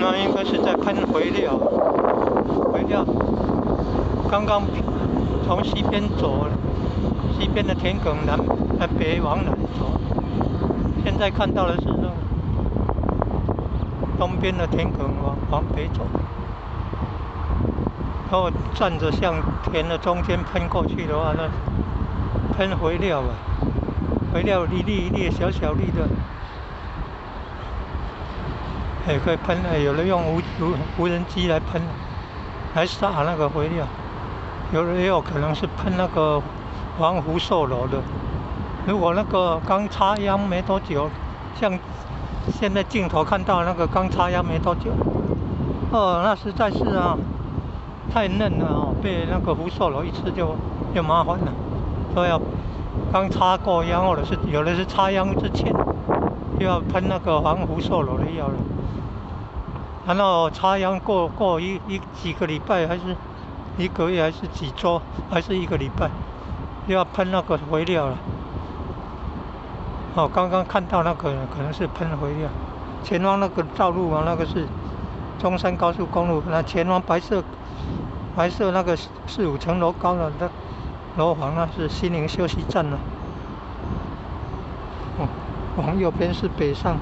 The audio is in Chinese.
那应该是在喷肥料，刚刚从西边走，西边的田埂北往南走，现在看到的是那个东边的田埂往北走，然后站着向田的中间喷过去的话，那喷肥料啊，肥料一粒一粒小小粒的。也可以喷，有人用无人机来喷，来撒那个肥料，也有可能是喷那个防腐瘦肉的。如果那个刚插秧没多久，像现在镜头看到那个刚插秧没多久，那实在是太嫩了被那个腐瘦肉一吃就麻烦了，都要刚插过秧，或者是有的是插秧之前就要喷那个防腐瘦肉的药了。然后插秧过几个礼拜，还是1个月，还是几周，还是1个礼拜，就要喷那个肥料了。刚刚看到那个可能是喷肥料。前方那个道路那个是中山高速公路，那前方白色那个4、5层楼高的楼房，那是西宁休息站了。往右边是北上。